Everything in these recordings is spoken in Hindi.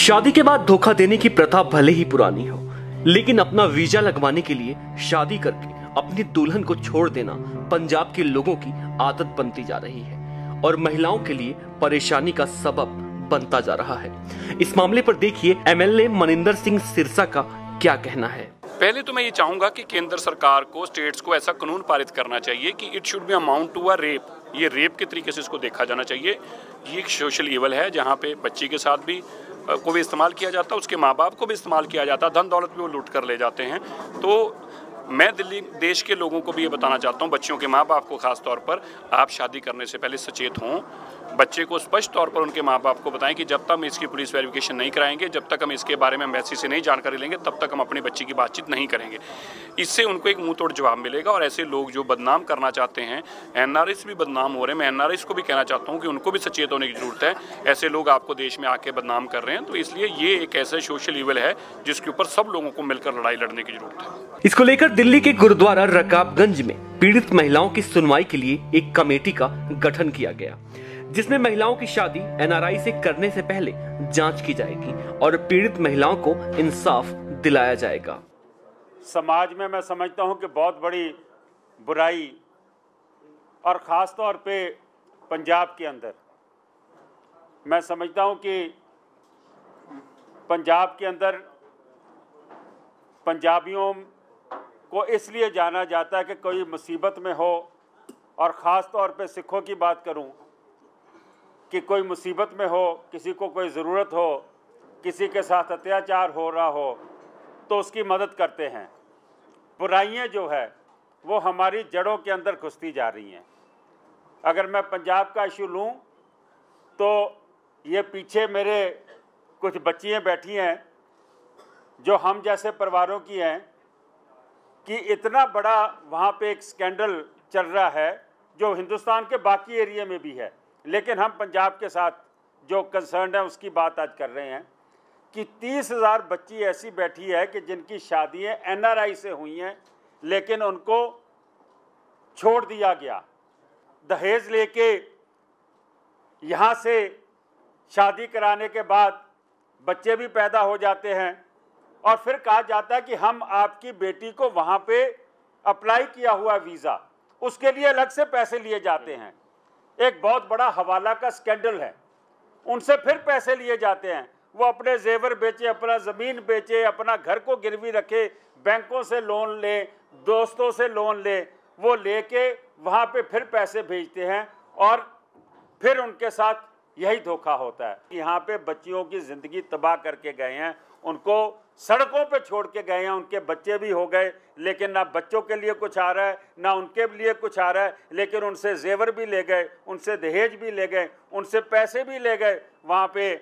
शादी के बाद धोखा देने की प्रथा भले ही पुरानी हो, लेकिन अपना वीजा लगवाने के लिए शादी करके अपनी दुल्हन को छोड़ देना पंजाब के लोगों की आदत बनती जा रही है और महिलाओं के लिए परेशानी का सबब बनता जा रहा है। इस मामले पर देखिए एमएलए मनिंदर सिंह सिरसा का क्या कहना है। पहले तो मैं ये चाहूंगा कि केंद्र सरकार को, स्टेट्स को ऐसा कानून पारित करना चाहिए कि it should be amount to a rape. ये रेप के तरीके से इसको देखा जाना चाहिए। ये एक सोशल इवल है जहाँ पे बच्ची के साथ भी को भी इस्तेमाल किया जाता है, उसके माँ बाप को भी इस्तेमाल किया जाता है, धन दौलत भी वो लूट कर ले जाते हैं। तो मैं दिल्ली देश के लोगों को भी ये बताना चाहता हूँ, बच्चियों के माँ बाप को खास तौर पर, आप शादी करने से पहले सचेत हों। बच्चे को स्पष्ट तौर पर उनके माँ बाप को बताएं कि जब तक हम इसकी पुलिस वेरिफिकेशन नहीं कराएंगे, जब तक हम इसके बारे में एम्बेसी से नहीं जानकारी लेंगे, तब तक हम अपनी बच्ची की बातचीत नहीं करेंगे। इससे उनको एक मुंह तोड़ जवाब मिलेगा। और ऐसे लोग जो बदनाम करना चाहते हैं, एनआरआई भी बदनाम हो रहे हैं, मैं एनआरआई को भी कहना चाहता हूँ कि उनको भी सचेत होने की जरूरत है। ऐसे लोग आपको देश में आके बदनाम कर रहे हैं, तो इसलिए ये एक ऐसा सोशल इवल है जिसके ऊपर सब लोगों को मिलकर लड़ाई लड़ने की जरूरत है। इसको लेकर दिल्ली के गुरुद्वारा रकाबगंज में पीड़ित महिलाओं की सुनवाई के लिए एक कमेटी का गठन किया गया, जिसमें महिलाओं की शादी एनआरआई से करने से पहले जांच की जाएगी और पीड़ित महिलाओं को इंसाफ दिलाया जाएगा। समाज में मैं समझता हूं कि बहुत बड़ी बुराई, और ख़ास तौर पे पंजाब के अंदर मैं समझता हूं कि पंजाब के अंदर पंजाबियों को इसलिए जाना जाता है कि कोई मुसीबत में हो, और ख़ास तौर पे सिखों की बात करूं कि कोई मुसीबत में हो, किसी को कोई ज़रूरत हो, किसी के साथ अत्याचार हो रहा हो, तो उसकी मदद करते हैं। बुराइयां जो है वो हमारी जड़ों के अंदर घुसती जा रही हैं। अगर मैं पंजाब का इशू लूँ तो ये पीछे मेरे कुछ बच्चियाँ बैठी हैं जो हम जैसे परिवारों की हैं, कि इतना बड़ा वहाँ पे एक स्कैंडल चल रहा है जो हिंदुस्तान के बाकी एरिया में भी है, लेकिन हम पंजाब के साथ जो कंसर्न है उसकी बात आज कर रहे हैं कि 30,000 बच्ची ऐसी बैठी है कि जिनकी शादियाँ एनआरआई से हुई हैं, लेकिन उनको छोड़ दिया गया। दहेज लेके यहाँ से शादी कराने के बाद बच्चे भी पैदा हो जाते हैं और फिर कहा जाता है कि हम आपकी बेटी को वहाँ पे अप्लाई किया हुआ वीज़ा, उसके लिए अलग से पैसे लिए जाते हैं। एक बहुत बड़ा हवाला का स्कैंडल है, उनसे फिर पैसे लिए जाते हैं। वो अपने जेवर बेचे, अपना ज़मीन बेचे, अपना घर को गिरवी रखे, बैंकों से लोन ले, दोस्तों से लोन ले, वो लेके वहाँ पे फिर पैसे भेजते हैं और फिर उनके साथ यही धोखा होता है। यहाँ पे बच्चियों की ज़िंदगी तबाह करके गए हैं, उनको सड़कों पे छोड़ के गए हैं, उनके बच्चे भी हो गए, लेकिन ना बच्चों के लिए कुछ आ रहा है ना उनके लिए कुछ आ रहा है, लेकिन उनसे जेवर भी ले गए, उनसे दहेज भी ले गए, उनसे पैसे भी ले गए वहाँ पे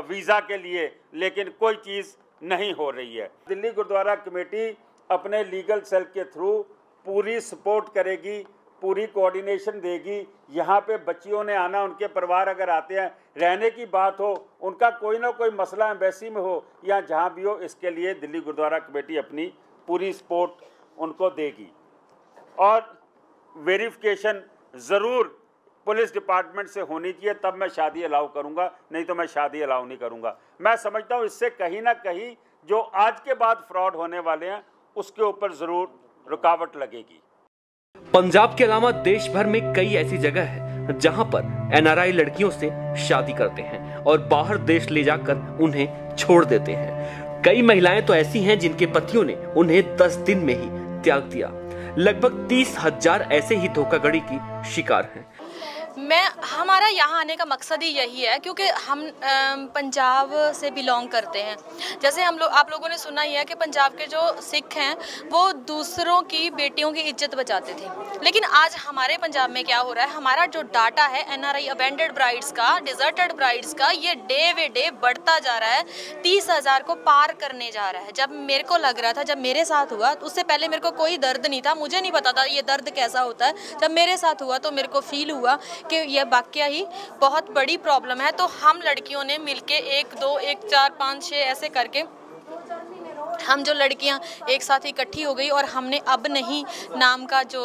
वीज़ा के लिए, लेकिन कोई चीज़ नहीं हो रही है। दिल्ली गुरुद्वारा कमेटी अपने लीगल सेल के थ्रू पूरी सपोर्ट करेगी, पूरी कोऑर्डिनेशन देगी। यहाँ पे बच्चियों ने आना, उनके परिवार अगर आते हैं, रहने की बात हो, उनका कोई ना कोई मसला एम्बेसी में हो या जहाँ भी हो, इसके लिए दिल्ली गुरुद्वारा कमेटी अपनी पूरी सपोर्ट उनको देगी। और वेरिफिकेशन ज़रूर पुलिस डिपार्टमेंट से होनी चाहिए, तब मैं शादी अलाउ करूँगा, नहीं तो मैं शादी अलाउ नहीं करूँगा। मैं समझता हूँ इससे कहीं ना कहीं जो आज के बाद फ्रॉड होने वाले हैं उसके ऊपर ज़रूर रुकावट लगेगी। पंजाब के अलावा देश भर में कई ऐसी जगह है जहां पर एनआरआई लड़कियों से शादी करते हैं और बाहर देश ले जाकर उन्हें छोड़ देते हैं। कई महिलाएं तो ऐसी हैं जिनके पतियों ने उन्हें 10 दिन में ही त्याग दिया। लगभग 30,000 ऐसे ही धोखाधड़ी की शिकार हैं। हमारा यहाँ आने का मकसद ही यही है, क्योंकि हम पंजाब से बिलोंग करते हैं। जैसे आप लोगों ने सुना ही है कि पंजाब के जो सिख हैं वो दूसरों की बेटियों की इज्जत बचाते थे, लेकिन आज हमारे पंजाब में क्या हो रहा है, हमारा जो डाटा है एनआरआई अबेंडेड ब्राइड्स का, डिजर्टेड ब्राइड्स का, ये डे वे डे बढ़ता जा रहा है, 30,000 को पार करने जा रहा है। जब मेरे को लग रहा था, जब मेरे साथ हुआ, तो उससे पहले मेरे को कोई दर्द नहीं था, मुझे नहीं पता था ये दर्द कैसा होता है। जब मेरे साथ हुआ तो मेरे को फील हुआ कि यह वाकया ही बहुत बड़ी प्रॉब्लम है। तो हम लड़कियों ने मिलके 1, 2, 1, 4, 5, 6 ऐसे करके हम जो लड़कियां एक साथ इकट्ठी हो गई और हमने अब नहीं नाम का जो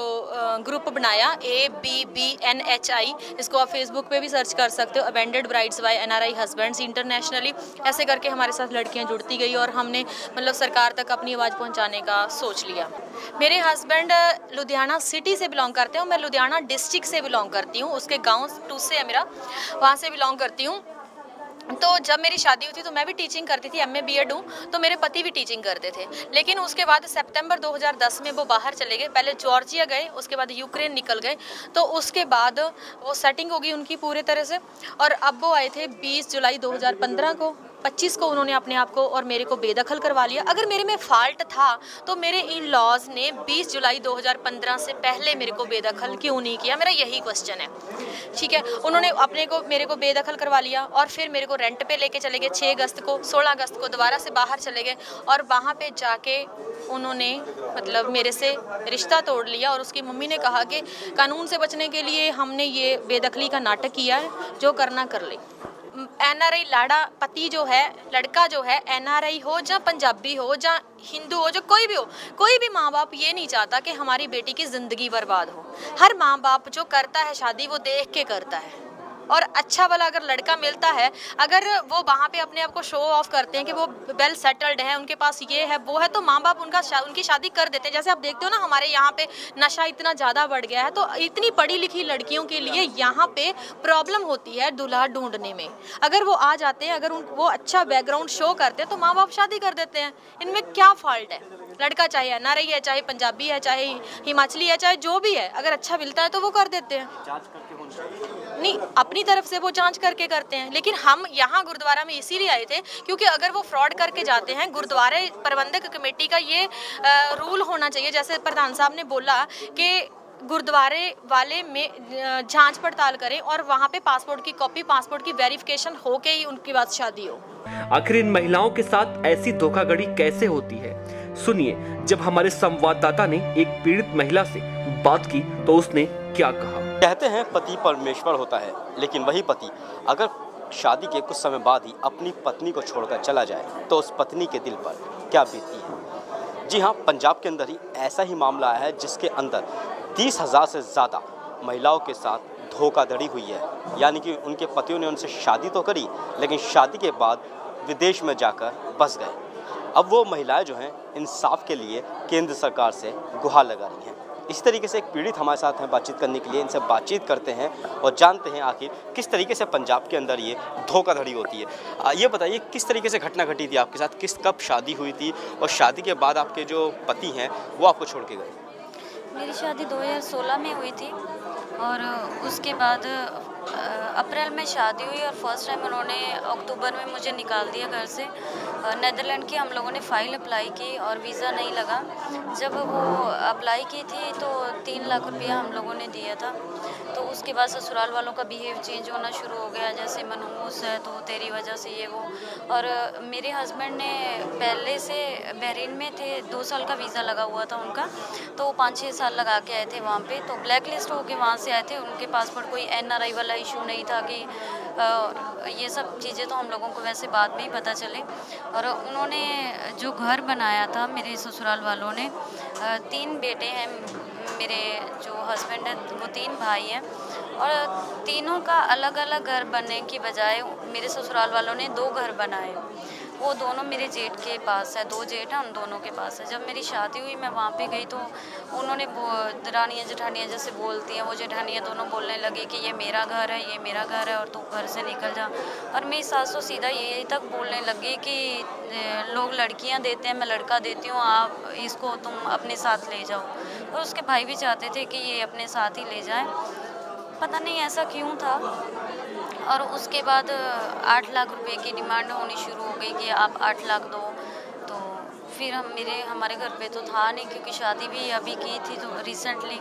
ग्रुप बनाया ABBNHI, इसको आप फेसबुक पे भी सर्च कर सकते हो, abandoned brides by NRI husbands internationally. ऐसे करके हमारे साथ लड़कियां जुड़ती गई और हमने मतलब सरकार तक अपनी आवाज़ पहुंचाने का सोच लिया। मेरे हस्बैंड लुधियाना सिटी से बिलोंग करते हैं, मैं लुधियाना डिस्ट्रिक्ट से बिलोंग करती हूँ, उसके गाँव टूसे है मेरा, वहाँ से बिलोंग करती हूँ। तो जब मेरी शादी हुई थी तो मैं भी टीचिंग करती थी, MA BEd हूँ, तो मेरे पति भी टीचिंग करते थे। लेकिन उसके बाद सितंबर 2010 में वो बाहर चले गए, पहले जॉर्जिया गए, उसके बाद यूक्रेन निकल गए। तो उसके बाद वो सेटिंग हो गई उनकी पूरे तरह से, और अब वो आए थे 20 जुलाई 2015 को। 25 को उन्होंने अपने आप को और मेरे को बेदखल करवा लिया। अगर मेरे में फ़ाल्ट था तो मेरे इन लॉज ने 20 जुलाई 2015 से पहले मेरे को बेदखल क्यों नहीं किया, मेरा यही क्वेश्चन है। ठीक है, उन्होंने मेरे को बेदखल करवा लिया और फिर मेरे को रेंट पे लेके चले गए 6 अगस्त को। 16 अगस्त को दोबारा से बाहर चले गए और वहाँ पे जाके उन्होंने मतलब मेरे से रिश्ता तोड़ लिया। और उसकी मम्मी ने कहा कि कानून से बचने के लिए हमने ये बेदखली का नाटक किया है, जो करना कर ले। NRI लाड़ा पति जो है, लड़का जो है, NRI हो या पंजाबी हो या हिंदू हो, जो कोई भी हो, कोई भी माँ बाप ये नहीं चाहता कि हमारी बेटी की ज़िंदगी बर्बाद हो। हर माँ बाप जो करता है शादी वो देख के करता है। और अच्छा वाला अगर लड़का मिलता है, अगर वो वहाँ पे अपने आप को शो ऑफ करते हैं कि वो वेल सेटल्ड है, उनके पास ये है वो है, तो माँ बाप उनकी शादी कर देते हैं। जैसे आप देखते हो ना, हमारे यहाँ पे नशा इतना ज़्यादा बढ़ गया है, तो इतनी पढ़ी लिखी लड़कियों के लिए यहाँ पे प्रॉब्लम होती है दूल्हा ढूंढने में। अगर वो आ जाते हैं, अगर वो अच्छा बैकग्राउंड शो करते हैं तो माँ बाप शादी कर देते हैं। इनमें क्या फ़ॉल्ट है? लड़का चाहे NRI है, चाहे पंजाबी है, चाहे हिमाचली है, चाहे जो भी है, अगर अच्छा मिलता है तो वो कर देते हैं। नहीं, अपनी तरफ से वो जांच करके करते हैं। लेकिन हम यहाँ गुरुद्वारा में इसीलिए आए थे क्योंकि अगर वो फ्रॉड करके जाते हैं, गुरुद्वारे प्रबंधक कमेटी का ये रूल होना चाहिए, जैसे प्रधान साहब ने बोला कि गुरुद्वारे वाले में जांच पड़ताल करें और वहाँ पे पासपोर्ट की कॉपी, पासपोर्ट की वेरिफिकेशन हो के ही उनकी बात शादी हो। आखिर इन महिलाओं के साथ ऐसी धोखाधड़ी कैसे होती है? सुनिए, जब हमारे संवाददाता ने एक पीड़ित महिला से बात की तो उसने क्या कहा। कहते हैं पति परमेश्वर होता है, लेकिन वही पति अगर शादी के कुछ समय बाद ही अपनी पत्नी को छोड़कर चला जाए तो उस पत्नी के दिल पर क्या बीतती है। जी हाँ, पंजाब के अंदर ही ऐसा ही मामला आया है जिसके अंदर 30,000 से ज़्यादा महिलाओं के साथ धोखाधड़ी हुई है। यानी कि उनके पतियों ने उनसे शादी तो करी, लेकिन शादी के बाद विदेश में जाकर बस गए। अब वो महिलाएं जो हैं इंसाफ के लिए केंद्र सरकार से गुहार लगा रही हैं। इस तरीके से एक पीड़ित हमारे साथ हैं बातचीत करने के लिए। इनसे बातचीत करते हैं और जानते हैं आखिर किस तरीके से पंजाब के अंदर ये धोखाधड़ी होती है। ये बताइए, किस तरीके से घटना घटी थी आपके साथ, कब शादी हुई थी और शादी के बाद आपके जो पति हैं वो आपको छोड़ के गए? मेरी शादी 2016 में हुई थी और उसके बाद अप्रैल में शादी हुई और फर्स्ट टाइम उन्होंने अक्टूबर में मुझे निकाल दिया घर से। नेदरलैंड की हम लोगों ने फ़ाइल अप्लाई की और वीज़ा नहीं लगा। जब वो अप्लाई की थी तो 3 लाख रुपया हम लोगों ने दिया था। तो उसके बाद ससुराल वालों का बिहेव चेंज होना शुरू हो गया, जैसे मनहूस है तो तेरी वजह से ये वो। और मेरे हस्बैंड ने पहले से बहरीन में थे, 2 साल का वीज़ा लगा हुआ था उनका, तो वो 5-6 साल लगा के आए थे वहाँ पे। तो ब्लैक लिस्ट होके वहाँ से आए थे। उनके पासपोर्ट कोई NRI वाला इशू नहीं था कि ये सब चीज़ें तो हम लोगों को वैसे बाद में ही पता चले। और उन्होंने जो घर बनाया था मेरे ससुराल वालों ने, 3 बेटे हैं मेरे जो हस्बैंड है, वो 3 भाई हैं और तीनों का अलग अलग घर बनने की बजाय मेरे ससुराल वालों ने 2 घर बनाए। वो दोनों मेरे जेठ के पास है, 2 जेठ हैं, उन दोनों के पास है। जब मेरी शादी हुई मैं वहाँ पे गई तो उन्होंने दरानियाँ जेठानियाँ जैसे बोलती हैं, वो जेठानियाँ दोनों बोलने लगी कि ये मेरा घर है, ये मेरा घर है और तू घर से निकल जा। और मेरी सास तो सीधा यही तक बोलने लगी कि लोग लड़कियाँ देते हैं, मैं लड़का देती हूँ, आप इसको तुम अपने साथ ले जाओ। और उसके भाई भी चाहते थे कि ये अपने साथ ही ले जाए, पता नहीं ऐसा क्यों था। और उसके बाद 8 लाख रुपए की डिमांड होनी शुरू हो गई कि आप 8 लाख दो। तो फिर हमारे घर पे तो था नहीं, क्योंकि शादी भी अभी की थी तो रिसेंटली।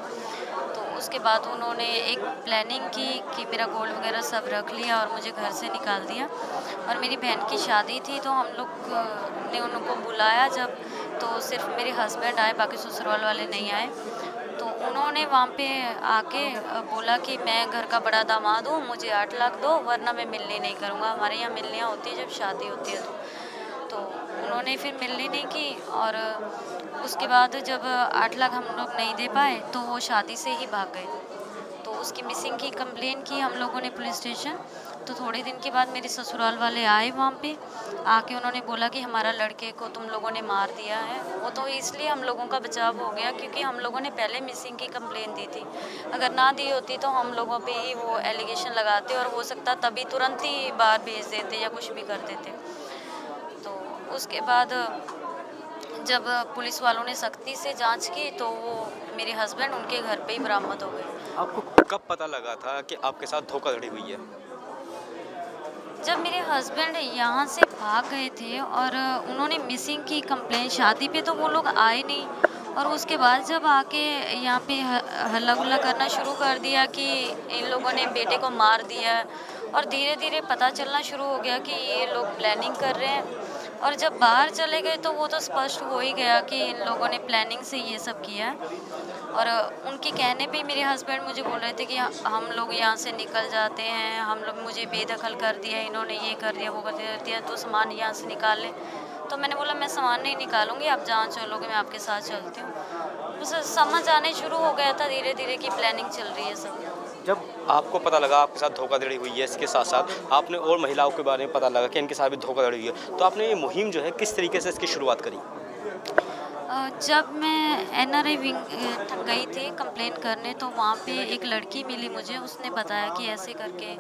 तो उसके बाद उन्होंने एक प्लानिंग की कि मेरा गोल्ड वगैरह सब रख लिया और मुझे घर से निकाल दिया। और मेरी बहन की शादी थी तो हम लोग ने उनको बुलाया जब, तो सिर्फ मेरे हस्बैंड आए, बाकी ससुराल वाले नहीं आए। तो उन्होंने वहाँ पे आके बोला कि मैं घर का बड़ा दामाद हूँ, मुझे 8 लाख दो वरना मैं मिलनी नहीं करूँगा। हमारे यहाँ मिलनियाँ होती है जब शादी होती है तो उन्होंने फिर मिलनी नहीं की और उसके बाद जब 8 लाख हम लोग नहीं दे पाए तो वो शादी से ही भाग गए। तो उसकी मिसिंग की कंप्लेन की हम लोगों ने पुलिस स्टेशन। तो थोड़े दिन के बाद मेरे ससुराल वाले आए वहाँ पे, आके उन्होंने बोला कि हमारा लड़के को तुम लोगों ने मार दिया है। वो तो इसलिए हम लोगों का बचाव हो गया क्योंकि हम लोगों ने पहले मिसिंग की कंप्लेन दी थी। अगर ना दी होती तो हम लोगों पे ही वो एलिगेशन लगाते और हो सकता तभी तुरंत ही बाहर भेज देते या कुछ भी कर देते। तो उसके बाद जब पुलिस वालों ने सख्ती से जांच की तो वो मेरे हस्बैंड उनके घर पे ही बरामद हो गए। आपको कब पता लगा था कि आपके साथ धोखाधड़ी हुई है? जब मेरे हस्बैंड यहाँ से भाग गए थे और उन्होंने मिसिंग की कंप्लेन, शादी पे तो वो लोग आए नहीं, और उसके बाद जब आके यहाँ पे हल्ला गुल्ला करना शुरू कर दिया कि इन लोगों ने बेटे को मार दिया, और धीरे धीरे पता चलना शुरू हो गया कि ये लोग प्लानिंग कर रहे हैं। और जब बाहर चले गए तो वो तो स्पष्ट हो ही गया कि इन लोगों ने प्लानिंग से ये सब किया है। और उनके कहने पे मेरे हस्बैंड मुझे बोल रहे थे कि हम लोग यहाँ से निकल जाते हैं, हम लोग मुझे बेदखल कर दिया, इन्होंने ये कर दिया वो कर दिया, तो सामान यहाँ से निकाल लें। तो मैंने बोला मैं सामान नहीं निकालूंगी, आप जहाँ चलोगे मैं आपके साथ चलती हूँ। बस समझ आने शुरू हो गया था धीरे धीरे कि प्लानिंग चल रही है सब। जब आपको पता लगा आपके साथ धोखाधड़ी हुई है, इसके साथ साथ आपने और महिलाओं के बारे में पता लगा कि इनके साथ भी धोखाधड़ी हुई है, तो आपने ये मुहिम जो है किस तरीके से इसकी शुरुआत करी? जब मैं NRI विंग गई थी कंप्लेन करने तो वहाँ पे एक लड़की मिली मुझे, उसने बताया कि ऐसे करके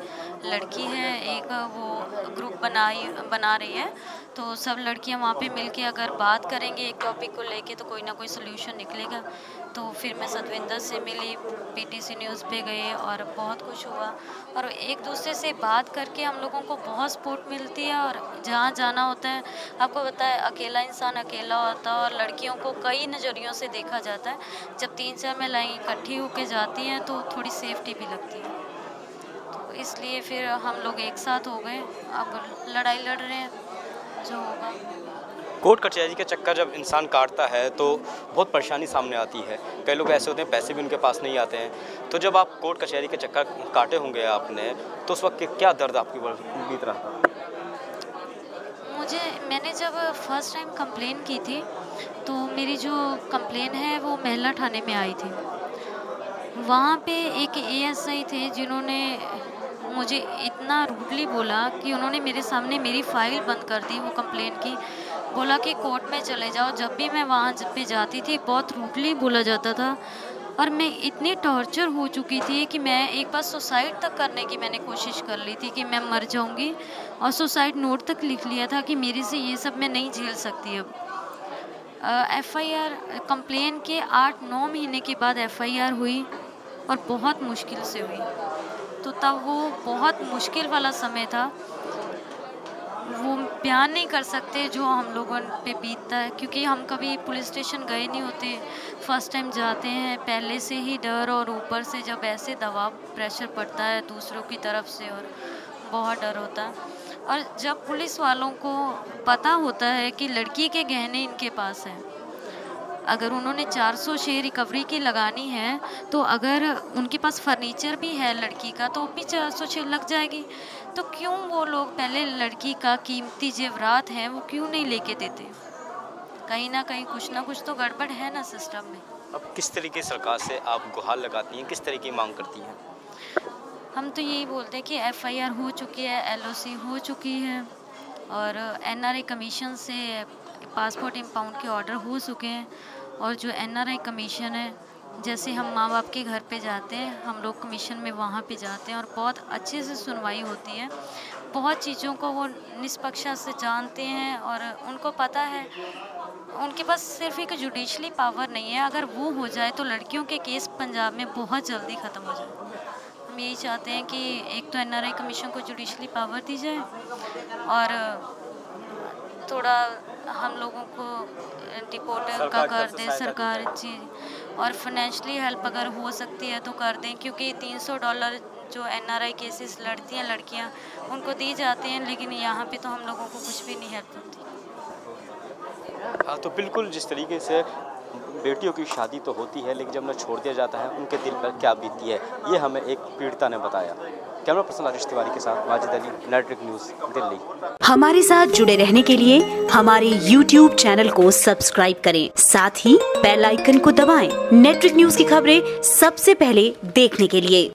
लड़की है एक, वो ग्रुप बना रही है, तो सब लड़कियाँ वहाँ पे मिलके अगर बात करेंगे एक टॉपिक को लेके तो कोई ना कोई सोल्यूशन निकलेगा। तो फिर मैं सतविंदर से मिली, PTC न्यूज़ पे गए और बहुत कुछ हुआ, और एक दूसरे से बात करके हम लोगों को बहुत सपोर्ट मिलती है। और जहाँ जाना होता है, आपको पता है अकेला इंसान अकेला होता है और लड़कियों को कई नज़रियों से देखा जाता है। जब 3-4 महिलाएं इकट्ठी होकर जाती हैं तो थोड़ी सेफ्टी भी लगती है, तो इसलिए फिर हम लोग एक साथ हो गए। अब लड़ाई लड़ रहे हैं, जो होगा। कोर्ट कचहरी के चक्कर जब इंसान काटता है तो बहुत परेशानी सामने आती है। कई लोग ऐसे होते हैं पैसे भी उनके पास नहीं आते हैं। तो जब आप कोर्ट कचहरी के चक्कर काटे होंगे आपने, तो उस वक्त क्या दर्द आपकी बीत रहा था? मैंने जब फर्स्ट टाइम कंप्लेन की थी तो मेरी जो कंप्लेन है वो महिला थाने में आई थी। वहाँ पे एक ASI थे जिन्होंने मुझे इतना रूडली बोला कि उन्होंने मेरे सामने मेरी फाइल बंद कर दी, वो कंप्लेन की, बोला कि कोर्ट में चले जाओ। जब भी मैं वहाँ पे जाती थी बहुत रूडली बोला जाता था, और मैं इतनी टॉर्चर हो चुकी थी कि मैं एक बार सुसाइड तक करने की मैंने कोशिश कर ली थी कि मैं मर जाऊँगी, और सुसाइड नोट तक लिख लिया था कि मेरे से ये सब मैं नहीं झेल सकती। अब FIR कंप्लेन के 8-9 महीने के बाद FIR हुई, और बहुत मुश्किल से हुई। तो तब वो बहुत मुश्किल वाला समय था, वो बयान नहीं कर सकते जो हम लोगों पे बीतता है, क्योंकि हम कभी पुलिस स्टेशन गए नहीं होते, फर्स्ट टाइम जाते हैं। पहले से ही डर, और ऊपर से जब ऐसे दबाव प्रेशर पड़ता है दूसरों की तरफ से, और बहुत डर होता है। और जब पुलिस वालों को पता होता है कि लड़की के गहने इनके पास हैं, अगर उन्होंने 400 शेयर रिकवरी की लगानी है, तो अगर उनके पास फर्नीचर भी है लड़की का तो भी 400 शेयर लग जाएगी। तो क्यों वो लोग पहले लड़की का कीमती जेवरात है वो क्यों नहीं लेके देते? कहीं ना कहीं कुछ ना कुछ तो गड़बड़ है ना सिस्टम में। अब किस तरीके सरकार से आप गुहार लगाती हैं, किस तरीके की मांग करती हैं? हम तो यही बोलते हैं कि FIR हो चुकी है, LOC हो चुकी है, और NRI कमीशन से पासपोर्ट इम्पाउंड के ऑर्डर हो चुके हैं। और जो NRI कमीशन है, जैसे हम माँ बाप के घर पे जाते हैं, हम लोग कमीशन में वहाँ पे जाते हैं और बहुत अच्छे से सुनवाई होती है। बहुत चीज़ों को वो निष्पक्षा से जानते हैं, और उनको पता है उनके पास सिर्फ एक जुडिशली पावर नहीं है, अगर वो हो जाए तो लड़कियों के केस पंजाब में बहुत जल्दी ख़त्म हो जाए। हम यही चाहते हैं कि एक तो NRI कमीशन को जुडिशली पावर दी जाए, और थोड़ा हम लोगों को डिपोर्ट का कर दे सरकार जी, और फाइनेंशियली हेल्प अगर हो सकती है तो कर दें, क्योंकि $300 जो NRI केसेस लड़ती हैं लड़कियां उनको दी जाते हैं, लेकिन यहाँ पे तो हम लोगों को कुछ भी नहीं हेल्प होती। हाँ, तो बिल्कुल जिस तरीके से बेटियों की शादी तो होती है, लेकिन जब उन्हें छोड़ दिया जाता है उनके दिल पर क्या बीतती है, ये हमें एक पीड़िता ने बताया। कैमरा पर्सन राजेश तिवारी के साथ वाजिद अली, नेटवर्क न्यूज़, दिल्ली। हमारे साथ जुड़े रहने के लिए हमारे YouTube चैनल को सब्सक्राइब करें, साथ ही बेल आइकन को दबाएं। नेटवर्क न्यूज़ की खबरें सबसे पहले देखने के लिए।